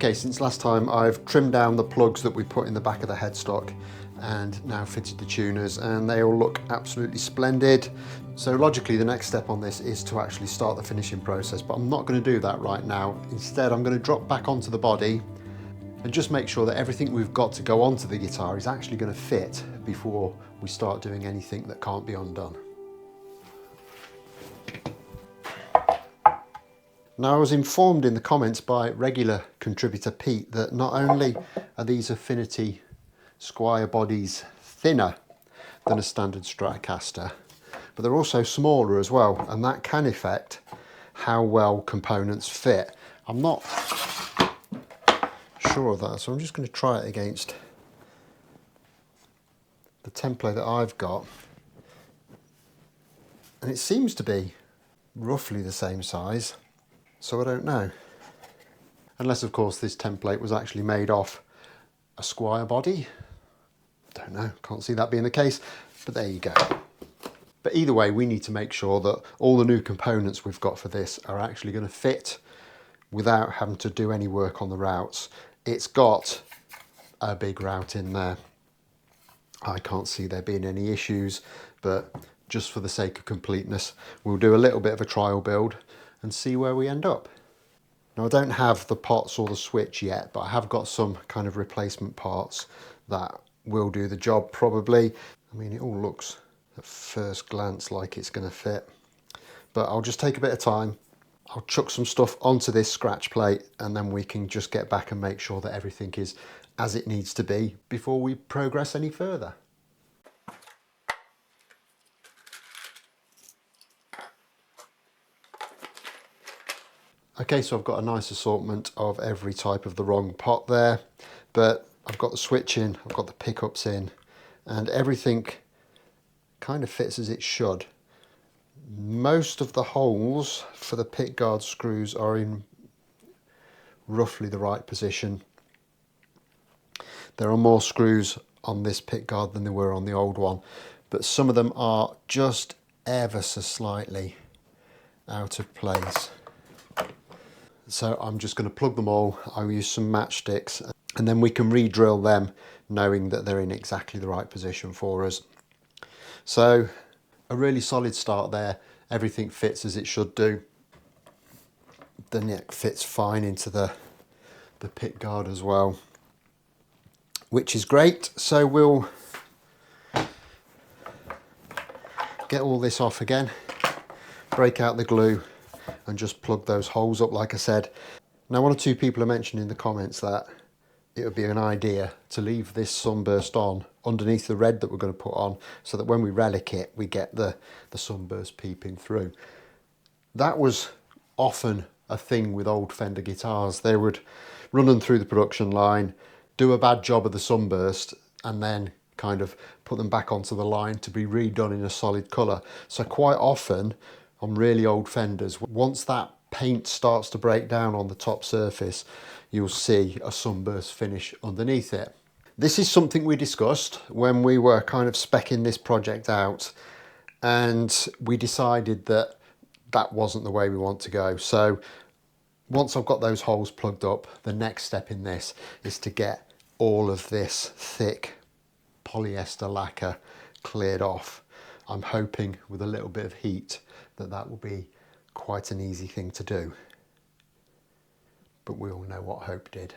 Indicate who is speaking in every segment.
Speaker 1: Okay, since last time I've trimmed down the plugs that we put in the back of the headstock and now fitted the tuners, and they all look absolutely splendid. So logically the next step on this is to actually start the finishing process, but I'm not going to do that right now. Instead I'm going to drop back onto the body and just make sure that everything we've got to go onto the guitar is actually going to fit before we start doing anything that can't be undone. Now, I was informed in the comments by regular contributor Pete that not only are these Affinity Squire bodies thinner than a standard Stratocaster, but they're also smaller as well, and that can affect how well components fit. I'm not sure of that, so I'm just going to try it against the template that I've got, and it seems to be roughly the same size. So I don't know, unless of course this template was actually made off a Squire body. Don't know, can't see that being the case, but there you go. But either way, we need to make sure that all the new components we've got for this are actually going to fit without having to do any work on the routs. It's got a big route in there. I can't see there being any issues, but just for the sake of completeness, we'll do a little bit of a trial build and see where we end up. Now, I don't have the pots or the switch yet, but I have got some kind of replacement parts that will do the job probably. I mean, it all looks at first glance like it's going to fit, but I'll just take a bit of time. I'll chuck some stuff onto this scratch plate and then we can just get back and make sure that everything is as it needs to be before we progress any further. Okay, so I've got a nice assortment of every type of the wrong pot there, but I've got the switch in, I've got the pickups in, and everything kind of fits as it should. Most of the holes for the pick guard screws are in roughly the right position. There are more screws on this pick guard than there were on the old one, but some of them are just ever so slightly out of place. So I'm just going to plug them all. I'll use some matchsticks and then we can re-drill them knowing that they're in exactly the right position for us. So a really solid start there. Everything fits as it should do. The neck fits fine into the pick guard as well, which is great. So we'll get all this off again, break out the glue and just plug those holes up like I said. Now, one or two people are mentioning in the comments that it would be an idea to leave this sunburst on underneath the red that we're going to put on, so that when we relic it we get the sunburst peeping through. That was often a thing with old Fender guitars. They would run them through the production line, do a bad job of the sunburst and then kind of put them back onto the line to be redone in a solid colour. So quite often on really old Fenders, once that paint starts to break down on the top surface, you'll see a sunburst finish underneath it. This is something we discussed when we were kind of speccing this project out, and we decided that that wasn't the way we want to go. So once I've got those holes plugged up, the next step in this is to get all of this thick polyester lacquer cleared off. I'm hoping with a little bit of heat that will be quite an easy thing to do, but we all know what hope did.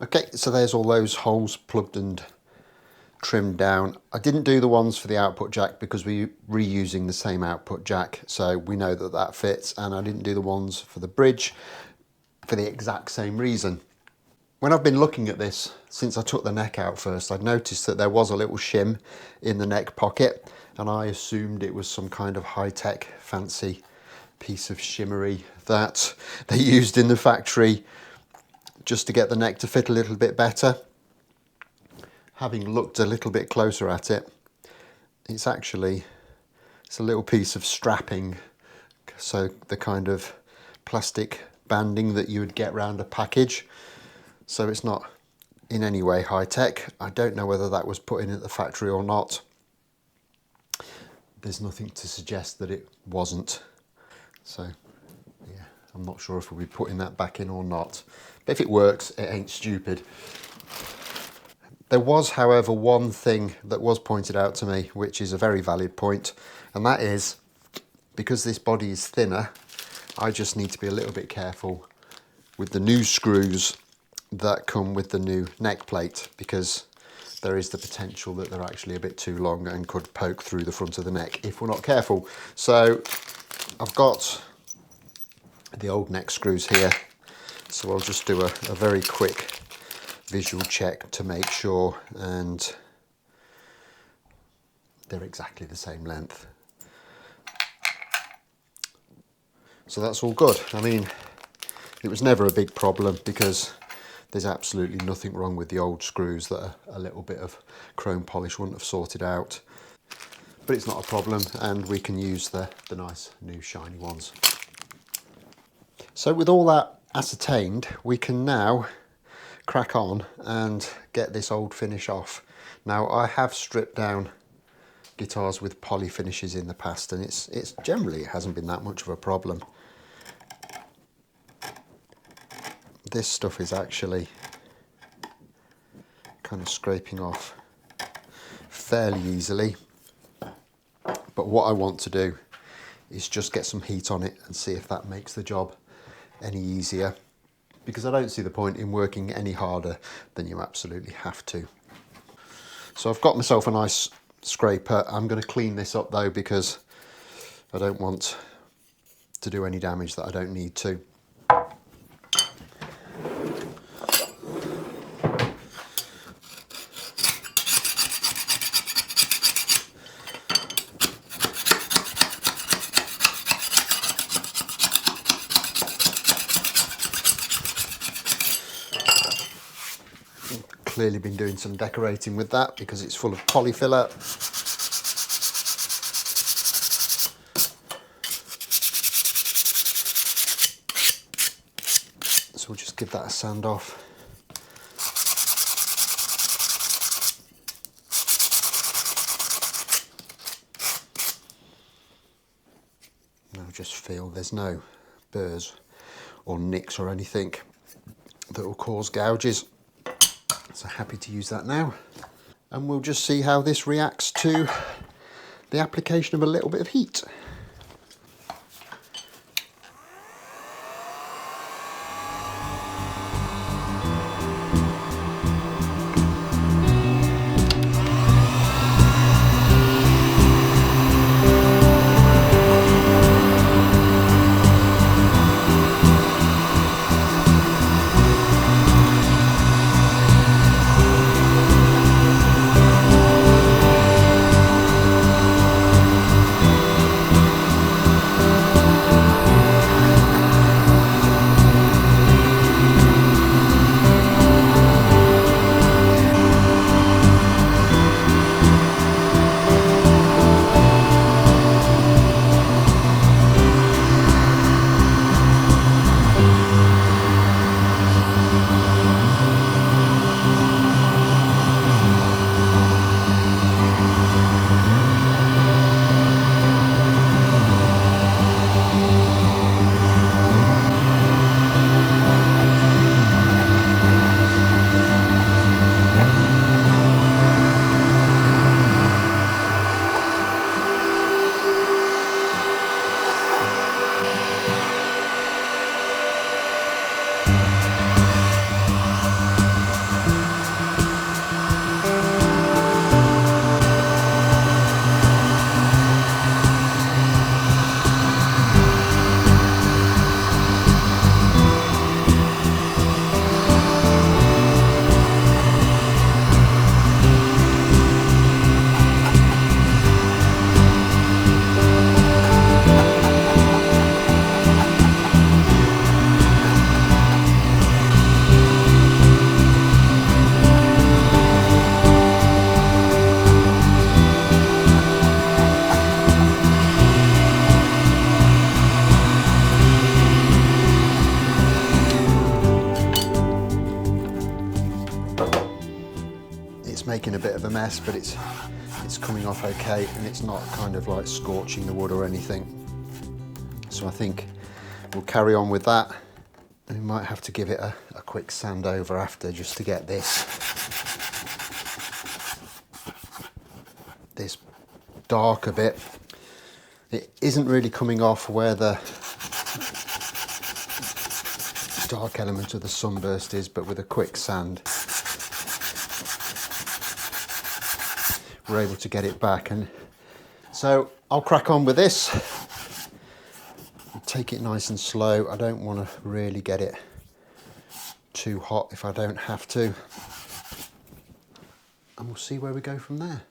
Speaker 1: Okay, so there's all those holes plugged and trimmed down. I didn't do the ones for the output jack because we're reusing the same output jack, so we know that that fits, and I didn't do the ones for the bridge for the exact same reason. When I've been looking at this since I took the neck out first, I'd noticed that there was a little shim in the neck pocket, and I assumed it was some kind of high-tech fancy piece of shimmery that they used in the factory just to get the neck to fit a little bit better. Having looked a little bit closer at it, it's a little piece of strapping, so the kind of plastic banding that you would get around a package. So it's not in any way high-tech. I don't know whether that was put in at the factory or not. There's nothing to suggest that it wasn't. So yeah, I'm not sure if we'll be putting that back in or not. But if it works, it ain't stupid. There was, however, one thing that was pointed out to me, which is a very valid point, and that is, because this body is thinner, I just need to be a little bit careful with the new screws that come with the new neck plate, because there is the potential that they're actually a bit too long and could poke through the front of the neck if we're not careful. So I've got the old neck screws here, so I'll just do a very quick visual check to make sure, and they're exactly the same length. So that's all good. I mean, it was never a big problem because there's absolutely nothing wrong with the old screws that a little bit of chrome polish wouldn't have sorted out. But it's not a problem, and we can use the nice new shiny ones. So with all that ascertained, we can now crack on and get this old finish off. Now, I have stripped down guitars with poly finishes in the past, and it's generally, it hasn't been that much of a problem. This stuff is actually kind of scraping off fairly easily, but what I want to do is just get some heat on it and see if that makes the job any easier, because I don't see the point in working any harder than you absolutely have to. So I've got myself a nice scraper. I'm going to clean this up though, because I don't want to do any damage that I don't need to. Clearly been doing some decorating with that because it's full of polyfiller. So we'll just give that a sand off. Now just feel there's no burrs or nicks or anything that will cause gouges. So happy to use that now, and we'll just see how this reacts to the application of a little bit of heat. bit of a mess, but it's coming off okay, and it's not kind of like scorching the wood or anything. So I think we'll carry on with that. And we might have to give it a quick sand over after, just to get this dark a bit. It isn't really coming off where the dark element of the sunburst is, but with a quick sand we're able to get it back. And so I'll crack on with this, take it nice and slow. I don't want to really get it too hot if I don't have to, and we'll see where we go from there.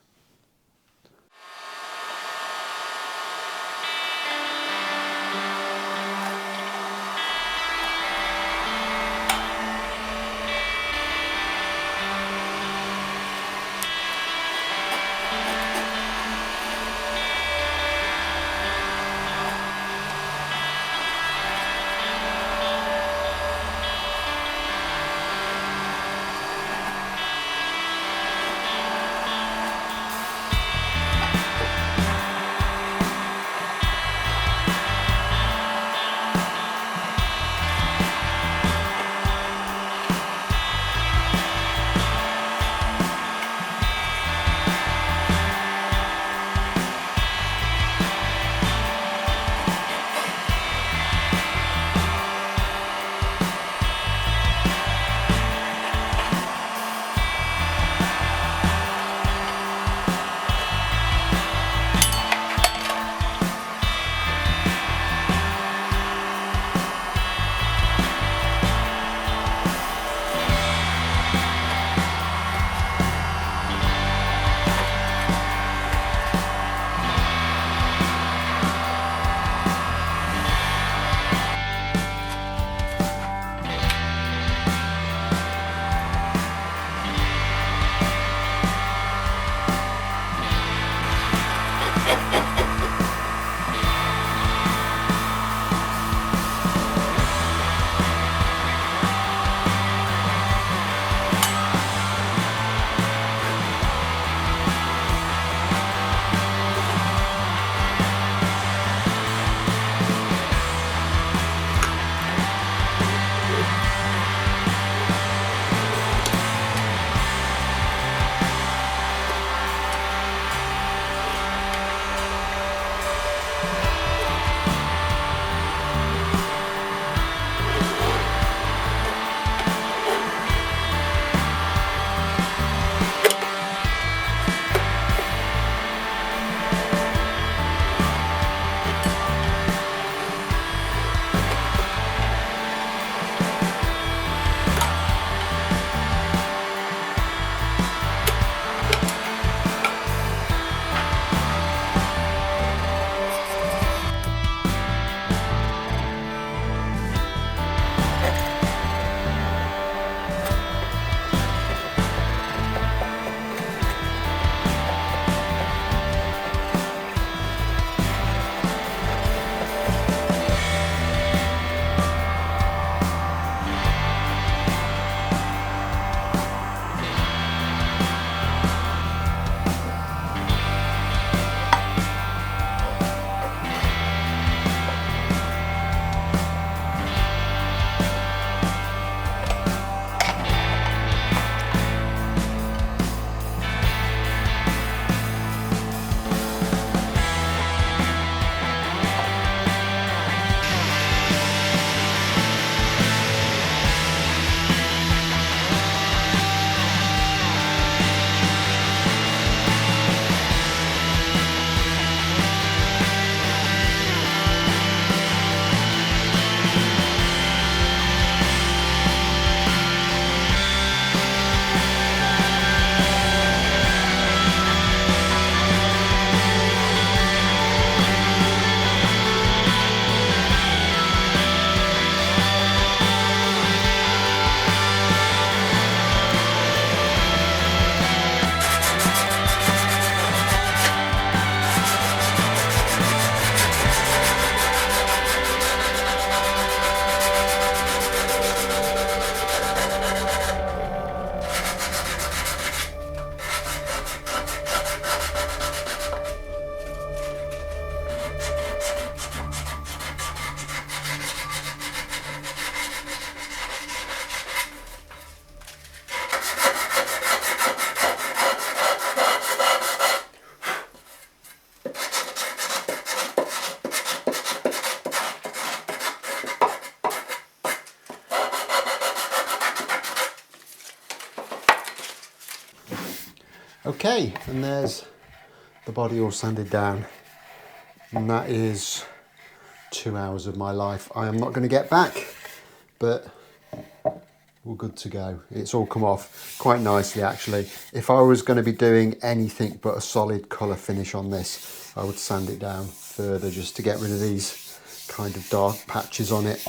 Speaker 1: Okay, and there's the body all sanded down, and that is 2 hours of my life I am not going to get back, but we're good to go. It's all come off quite nicely actually. If I was going to be doing anything but a solid colour finish on this, I would sand it down further just to get rid of these kind of dark patches on it.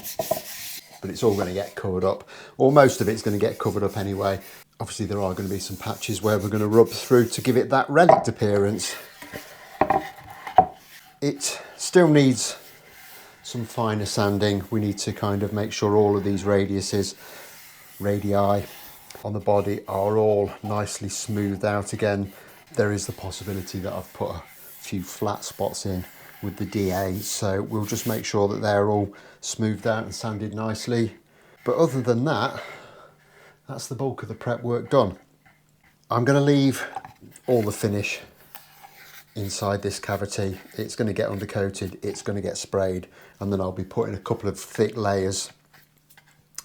Speaker 1: But it's all going to get covered up, or most of it's going to get covered up anyway. Obviously there are going to be some patches where we're going to rub through to give it that relic appearance. It still needs some finer sanding. We need to kind of make sure all of these radii on the body are all nicely smoothed out again. There is the possibility that I've put a few flat spots in with the DA, so we'll just make sure that they're all smoothed out and sanded nicely. But other than that, that's the bulk of the prep work done. I'm going to leave all the finish inside this cavity. It's going to get undercoated, it's going to get sprayed, and then I'll be putting a couple of thick layers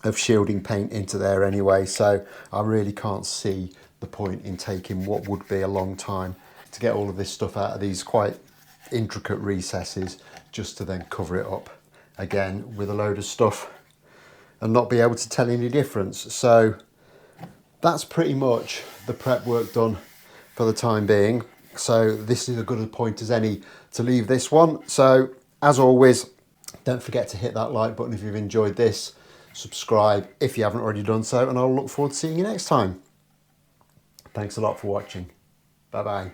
Speaker 1: of shielding paint into there anyway, so I really can't see the point in taking what would be a long time to get all of this stuff out of these quite intricate recesses just to then cover it up again with a load of stuff and not be able to tell any difference. So that's pretty much the prep work done for the time being. So this is as good a point as any to leave this one. So as always, don't forget to hit that like button if you've enjoyed this, subscribe if you haven't already done so, and I'll look forward to seeing you next time. Thanks a lot for watching. Bye bye.